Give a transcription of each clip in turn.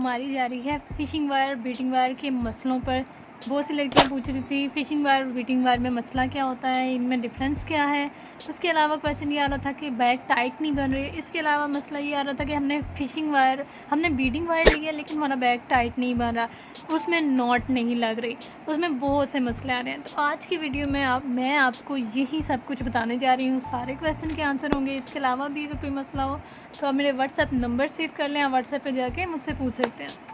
हमारी जा रही है फ़िशिंग वायर बीटिंग वायर के मसलों पर। बहुत सी लड़कियां पूछ रही थी फ़िशिंग वायर और बीटिंग वायर में मसला क्या होता है, इनमें डिफरेंस क्या है। उसके अलावा क्वेश्चन ये आ रहा था कि बैग टाइट नहीं बन रही। इसके अलावा मसला ये आ रहा था कि हमने बीटिंग वायर लिया लेकिन हमारा बैग टाइट नहीं बन रहा, उसमें नॉट नहीं लग रही। उसमें बहुत से मसले आ रहे हैं। तो आज की वीडियो में मैं आपको यही सब कुछ बताने जा रही हूँ। सारे क्वेश्चन के आंसर होंगे। इसके अलावा भी अगर कोई मसला हो तो आप मेरे व्हाट्सएप नंबर सेव कर लें, आप व्हाट्सएप पर जाके मुझसे पूछ सकते हैं।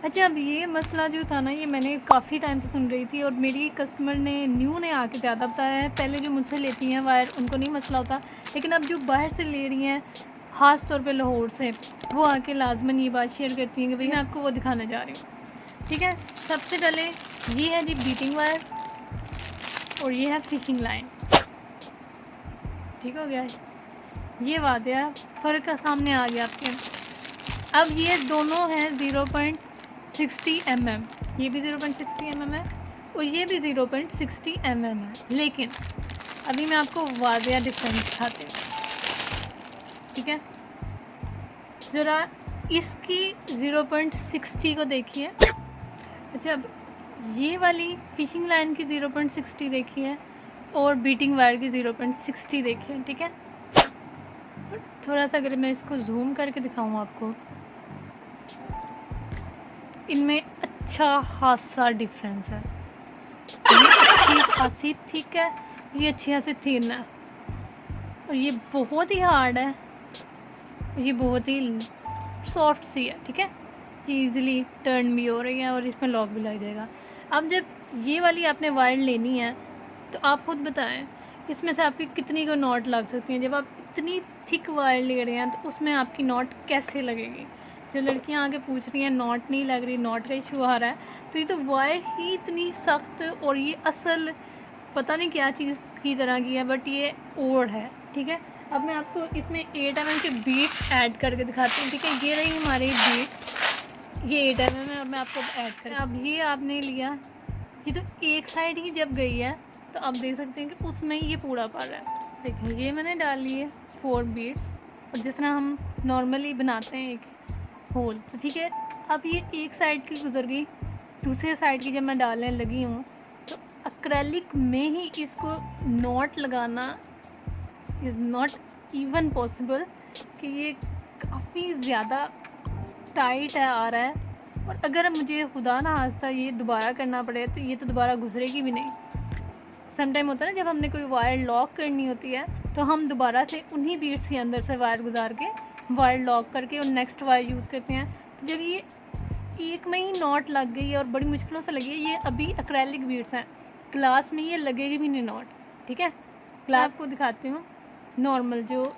अच्छा, अब ये मसला जो था ना, ये मैंने काफ़ी टाइम से सुन रही थी और मेरी कस्टमर ने आके ज़्यादा बताया है। पहले जो मुझसे लेती हैं वायर उनको नहीं मसला होता, लेकिन अब जो बाहर से ले रही हैं ख़ास तौर पे लाहौर से, वो आके लाजमन ये बात शेयर करती हैं कि भाई मैं आपको वो दिखाने जा रही हूँ। ठीक है, सबसे पहले ये है जी बीटिंग वायर और ये है फ़िशिंग लाइन। ठीक हो गया, ये वादिया फ़र्क का सामने आ गया आपके। अब ये दोनों हैं 0.60 mm, ये भी 0.60 mm है और ये भी 0.60 mm है। लेकिन अभी मैं आपको वादिया डिफरेंस दिखाती हूँ। ठीक है, ज़रा इसकी 0.60 को देखिए। अच्छा, अब ये वाली फ़िशिंग लाइन की 0.60 देखिए और बीटिंग वायर की 0.60 देखिए। ठीक है, थोड़ा सा अगर मैं इसको जूम करके दिखाऊँ आपको, इनमें अच्छा खासा डिफरेंस है। ये अच्छी खासी थिक है, ये अच्छी खासी थिन है और ये बहुत ही हार्ड है, ये बहुत ही सॉफ्ट सी है। ठीक है, ये इजीली टर्न भी हो रही है और इसमें लॉक भी लग जाएगा। अब जब ये वाली आपने वायर लेनी है तो आप खुद बताएं इसमें से आपकी कितनी को नॉट लग सकती हैं। जब आप इतनी थिक वायर ले रहे हैं तो उसमें आपकी नॉट कैसे लगेगी। जो लड़कियां आगे पूछ रही हैं नॉट नहीं लग रही, नॉट का इशू आ रहा है, तो ये तो वायर ही इतनी सख्त और ये असल पता नहीं क्या चीज़ की तरह की है, बट ये ओड है। ठीक है, अब मैं आपको इसमें 8 mm के बीट्स ऐड करके दिखाती हूँ। ठीक है, ये रही हमारी बीट्स, ये 8 mm है और मैं आपको ऐड कर। अब ये आपने लिया, ये तो एक साइड ही जब गई है तो आप देख सकते हैं कि उसमें ये पूरा पड़ रहा है। देखिए, ये मैंने डाल लिए 4 बीट्स और जिस तरह हम नॉर्मली बनाते हैं एक होल, तो ठीक है। अब ये एक साइड की गुजर गई, दूसरे साइड की जब मैं डालने लगी हूँ तो एक्रेलिक में ही इसको नॉट लगाना इज़ नॉट इवन पॉसिबल, कि ये काफ़ी ज़्यादा टाइट है आ रहा है। और अगर मुझे खुदा ना खास्ता ये दोबारा करना पड़े तो ये तो दोबारा गुजरेगी भी नहीं। समटाइम होता है ना, जब हमने कोई वायर लॉक करनी होती है तो हम दोबारा से उन्हीं बीट्स के अंदर से वायर गुजार के वायर लॉक करके और नेक्स्ट वायर यूज़ करते हैं। तो जब ये एक में ही नॉट लग गई है और बड़ी मुश्किलों से लगी है, ये अभी एक्रेलिक बीट्स हैं, ग्लास में ये लगेगी भी नहीं नॉट। ठीक है, ग्लास को दिखाती हूँ नॉर्मल जो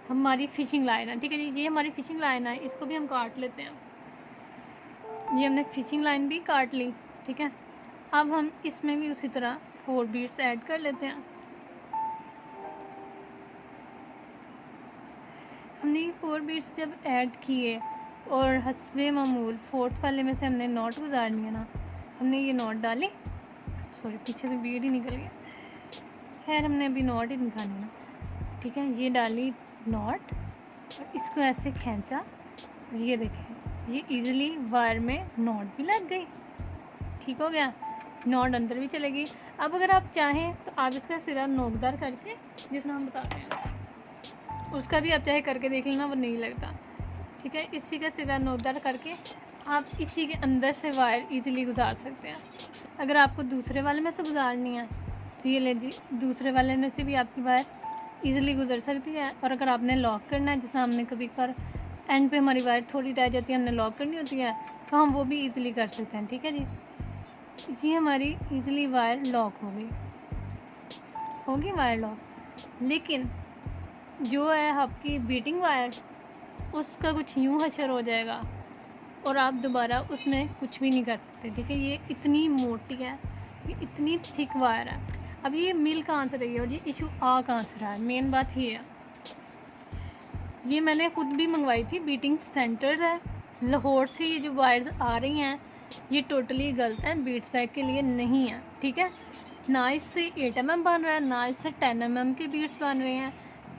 हमारी फ़िशिंग लाइन है। ठीक है जी, ये हमारी फ़िशिंग लाइन है, इसको भी हम काट लेते हैं। ये हमने फ़िशिंग लाइन भी काट ली। ठीक है, अब हम इसमें भी उसी तरह 4 बीट्स ऐड कर लेते हैं। हमने ये 4 बीट्स जब ऐड किए और हस्बे मामूल 4th वाले में से हमने नॉट गुजारनी है ना, हमने ये नॉट डाली, सॉरी पीछे से बीट ही निकल गया, खैर हमने अभी नॉट ही निकाली ना। ठीक है, ये डाली नॉट और इसको ऐसे खींचा और ये देखें ये इजीली वायर में नॉट भी लग गई। ठीक हो गया, नॉट अंदर भी चलेगी। अब अगर आप चाहें तो आप इसका सिरा नोकदार करके, जितना हम बताते हैं उसका भी आप चाहे करके देख लेना, वो नहीं लगता। ठीक है, इसी का सिरा नोकदार करके आप इसी के अंदर से वायर इजीली गुजार सकते हैं। अगर आपको दूसरे वाले में से गुजारनी है तो ये ले जी, दूसरे वाले में से भी आपकी वायर इजीली गुजर सकती है। और अगर आपने लॉक करना है, जैसे हमने कभी कर एंड पे हमारी वायर थोड़ी रह जाती है, हमने लॉक करनी होती है, तो हम वो भी इजीली कर सकते हैं। ठीक है जी, ये हमारी इजीली वायर लॉक होगी वायर लॉक। लेकिन जो है आपकी बीटिंग वायर, उसका कुछ यूँ हशर हो जाएगा और आप दोबारा उसमें कुछ भी नहीं कर सकते। ठीक है, ये इतनी मोटी है, ये इतनी थिक वायर है। अब ये मिल कहाँ से रही है और ये इशू आ कहाँ से रहा है, मेन बात ये है। ये मैंने खुद भी मंगवाई थी, बीटिंग सेंटर्स है लाहौर से। ये जो वायर्स आ रही हैं ये टोटली गलत है, बीट्स बैग के लिए नहीं है। ठीक है, ना इससे 8 mm बन रहा है, ना इससे 10 mm के बीट्स बन रहे हैं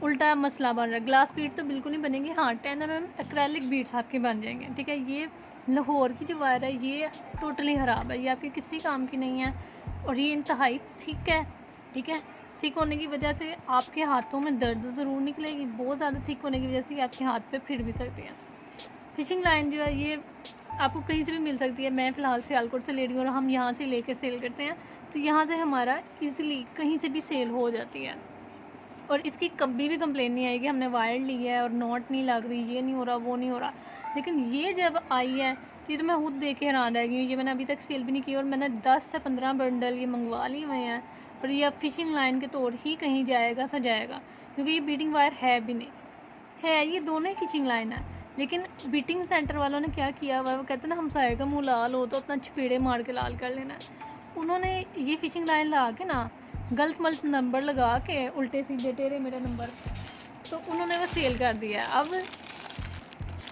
उल्टा मसला बन रहा है। ग्लास बीड तो बिल्कुल नहीं बनेंगे, हाँ 10 mm एक्रेलिक बीड्स आपके बन जाएंगे, ठीक है। ये लाहौर की जो वायर है ये टोटली ख़राब है, ये आपके किसी काम की नहीं है और ये इंतहाई थिक है, ठीक है। थिक होने की वजह से आपके हाथों में दर्द ज़रूर निकलेगी, बहुत ज़्यादा थिक होने की वजह से आपके हाथ पे फिर भी सकती है। फिशिंग लाइन जो है ये आपको कहीं से भी मिल सकती है। मैं फ़िलहाल सियालकोट से ले रही हूँ और हम यहाँ से लेकर सेल करते हैं, तो यहाँ से हमारा ईज़िली कहीं से भी सेल हो जाती है और इसकी कभी भी कंप्लेन नहीं आएगी हमने वायर ली है और नॉट नहीं लग रही, ये नहीं हो रहा, वो नहीं हो रहा। लेकिन ये जब आई है तो ये तो मैं खुद देख के हैरान रह गई हूँ। ये मैंने अभी तक सेल भी नहीं की और मैंने 10 से 15 बंडल ये मंगवा लिए हुए हैं और ये अब फिशिंग लाइन के तौर ही कहीं जाएगा सजाएगा, क्योंकि ये बीटिंग वायर है भी नहीं है, ये दोनों ही फिशिंग लाइन है। लेकिन बीटिंग सेंटर वालों ने क्या किया हुआ है, वो कहते हैं ना हमसाए का मुँह लाल हो तो अपना चपेड़े मार के लाल कर लेना है। उन्होंने ये फिशिंग लाइन लगा के ना गलत मलत नंबर लगा के उल्टे सीधे टेढ़े मेरे नंबर, तो उन्होंने वो सेल कर दिया। अब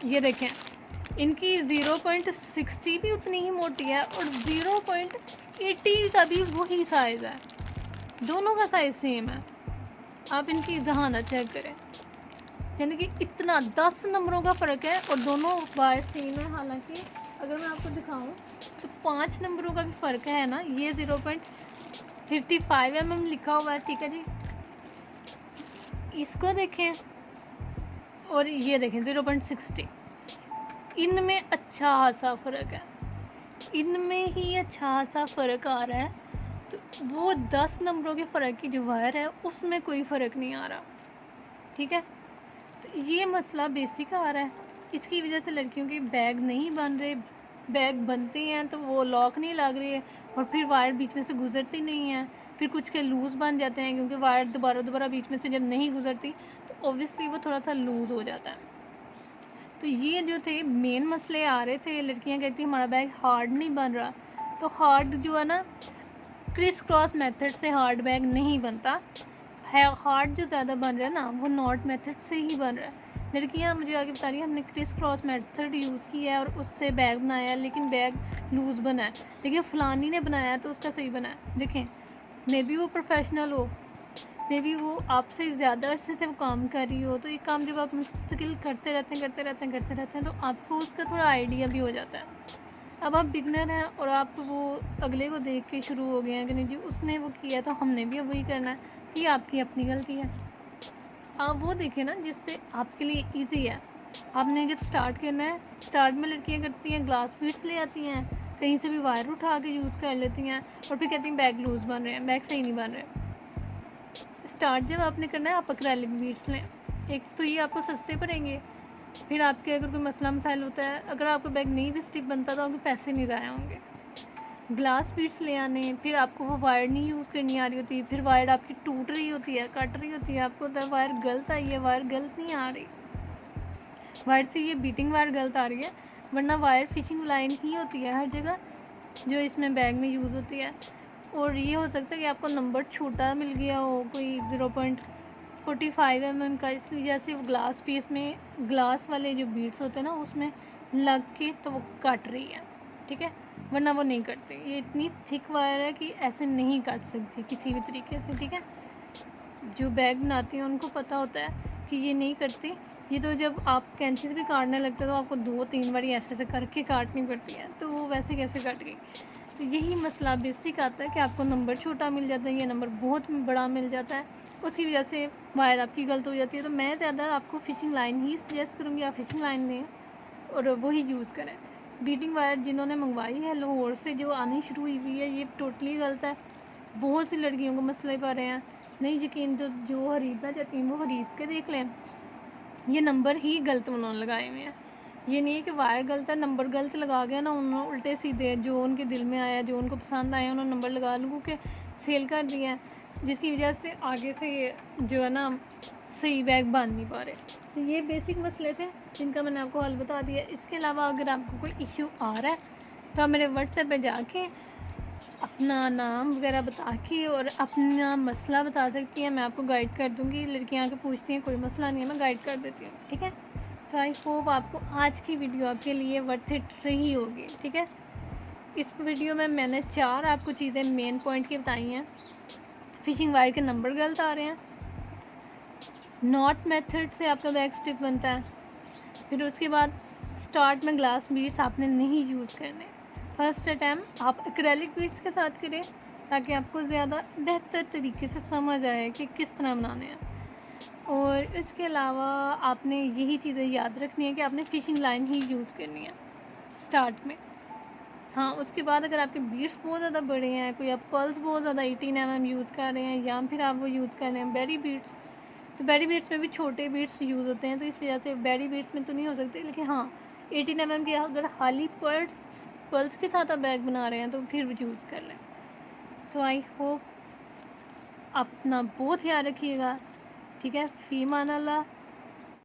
ये देखें इनकी 0.60 भी उतनी ही मोटी है और 0.80 का भी वही साइज़ है, दोनों का साइज़ सेम है। आप इनकी जहानत चेक करें, यानी कि इतना 10 नंबरों का फ़र्क है और दोनों वायर सेम है। हालांकि अगर मैं आपको दिखाऊं तो 5 नंबरों का भी फ़र्क है ना। ये 0.55 mm लिखा हुआ है, ठीक है जी। इसको देखें और ये देखें 0.60, इनमें अच्छा खासा फ़र्क है, इनमें ही अच्छा खासा फ़र्क आ रहा है। तो वो 10 नंबरों के फ़र्क की जो वायर है उसमें कोई फ़र्क नहीं आ रहा, ठीक है। तो ये मसला बेसिक आ रहा है, इसकी वजह से लड़कियों के बैग नहीं बन रहे। बैग बनते हैं तो वो लॉक नहीं लग रही है और फिर वायर बीच में से गुजरती नहीं है, फिर कुछ के लूज़ बन जाते हैं क्योंकि वायर दोबारा बीच में से जब नहीं गुजरती तो ओब्वियसली वो थोड़ा सा लूज़ हो जाता है। तो ये जो थे मेन मसले आ रहे थे। लड़कियां कहती हमारा बैग हार्ड नहीं बन रहा, तो हार्ड जो है ना क्रिस क्रॉस मेथड से हार्ड बैग नहीं बनता है। हार्ड जो ज़्यादा बन रहा है ना वो नॉट मेथड से ही बन रहा है। लड़कियां मुझे आगे बता रही हैं हमने क्रिस क्रॉस मेथड यूज़ किया है और उससे बैग बनाया है लेकिन बैग लूज़ बना है, लेकिन फ़लानी ने बनाया तो उसका सही बना है। देखें मे बी वो प्रोफेशनल हो, मे बी वो आपसे ज़्यादा अरसे से वो काम कर रही हो, तो ये काम जब आप मुस्तकिल करते रहते हैं तो आपको उसका थोड़ा आइडिया भी हो जाता है। अब आप बिगनर हैं और आप वो अगले को देख के शुरू हो गए हैं कि नहीं जी उसने वो किया तो हमने भी अब वही करना है, तो ये आपकी अपनी गलती है। आप वो देखें ना जिससे आपके लिए ईजी है। आपने जब स्टार्ट करना है, स्टार्ट में लड़कियां करती हैं ग्लास बीड्स ले आती हैं, कहीं से भी वायर उठा के यूज़ कर लेती हैं और फिर कहती हैं बैग लूज़ बन रहे हैं, बैग सही नहीं बन रहे। स्टार्ट जब आपने करना है आप एक्रेलिक बीड्स लें, एक तो ये आपको सस्ते पड़ेंगे। फिर आपके अगर कोई मसला मसाइल होता है, अगर आपका बैग नहीं भी स्टिक बनता तो आपके पैसे नहीं ज़ाया होंगे। ग्लास बीड्स ले आने, फिर आपको वो वायर नहीं यूज़ करनी आ रही होती, फिर वायर आपकी टूट रही होती है, कट रही होती है, आपको होता है वायर गलत आई है, वायर गलत नहीं आ रही, वायर से ये बीटिंग वायर गलत आ रही है, वरना वायर फिशिंग लाइन ही होती है हर जगह जो इसमें बैग में यूज़ होती है। और ये हो सकता है कि आपको नंबर छोटा मिल गया हो, कोई 0.45 mm का, इस वजह से वो ग्लास पीस में ग्लास वाले जो बीड्स होते हैं ना उसमें लग के तो वो कट रही है, ठीक है, वरना वो नहीं कटते। ये इतनी थिक वायर है कि ऐसे नहीं काट सकती किसी भी तरीके से, ठीक है। जो बैग बनाती हैं उनको पता होता है कि ये नहीं कटती। ये तो जब आप कैंची से भी काटने लगते हो तो आपको 2-3 बार ऐसे ऐसे करके काटनी पड़ती है, तो वो वैसे कैसे कट गई। तो यही मसला बेसिक आता है कि आपको नंबर छोटा मिल जाता है, ये नंबर बहुत बड़ा मिल जाता है, उसकी वजह से वायर आपकी गलत हो जाती है। तो मैं ज़्यादा आपको फ़िशिंग लाइन ही सजेस्ट करूँगी, आप फ़िशिंग लाइन लें और वही यूज़ करें। बीटिंग वायर जिन्होंने मंगवाई है लाहौर से जो आनी शुरू हुई है ये टोटली गलत है। बहुत सी लड़कियों को मसले पा रहे हैं, नहीं यकीन तो जो ख़रीदना चाहती हैं वो ख़रीद के देख लें। ये नंबर ही गलत उन्होंने लगाए हुए हैं, ये नहीं है कि वायर गलत है, नंबर गलत लगा गया ना उन्होंने, उल्टे सीधे जो उनके दिल में आया, जो उनको पसंद आया उन्होंने नंबर लगा लोगों के सेल कर दिया, जिसकी वजह से आगे से जो है ना सही बैग बन नहीं पा रहे। तो ये बेसिक मसले थे जिनका मैंने आपको हल बता दिया। इसके अलावा अगर आपको कोई इशू आ रहा है तो आप मेरे व्हाट्सएप पे जाके अपना नाम वगैरह बता के और अपना मसला बता सकती हैं, मैं आपको गाइड कर दूँगी। लड़कियाँ आके पूछती हैं कोई मसला नहीं है, मैं गाइड कर देती हूँ, ठीक है। सो आई होप आपको आज की वीडियो आपके लिए वर्थ इट रही होगी, ठीक है। इस वीडियो में मैंने 4 आपको चीज़ें मेन पॉइंट की बताई हैं। फिशिंग वायर के नंबर गलत आ रहे हैं, नॉट मेथड से आपका बैग स्टिफ बनता है। फिर उसके बाद स्टार्ट में ग्लास बीड्स आपने नहीं यूज़ करने। फर्स्ट अटैम्प्ट आप एक्रेलिक बीड्स के साथ करें ताकि आपको ज़्यादा बेहतर तरीके से समझ आए कि किस तरह बनाने हैं। और इसके अलावा आपने यही चीज़ें याद रखनी है कि आपने फ़िशिंग लाइन ही यूज़ करनी है स्टार्ट में। हाँ, उसके बाद अगर आपके बीड्स बहुत ज़्यादा बड़े हैं, कोई आप पर्ल्स बहुत ज़्यादा 18 mm यूज़ कर रहे हैं या फिर आप वो यूज़ कर रहे हैं बेरी बीड्स, तो बेरी बीड्स में भी छोटे बीड्स यूज़ होते हैं, तो इस वजह से बेरी बीड्स में तो नहीं हो सकते, लेकिन हाँ 18 mm के अगर खाली पर्ल्स के साथ आप बैग बना रहे हैं तो फिर यूज़ कर लें। सो आई होप अपना बहुत ख्याल रखिएगा। ठीक है, फ़ी मान अल्लाह।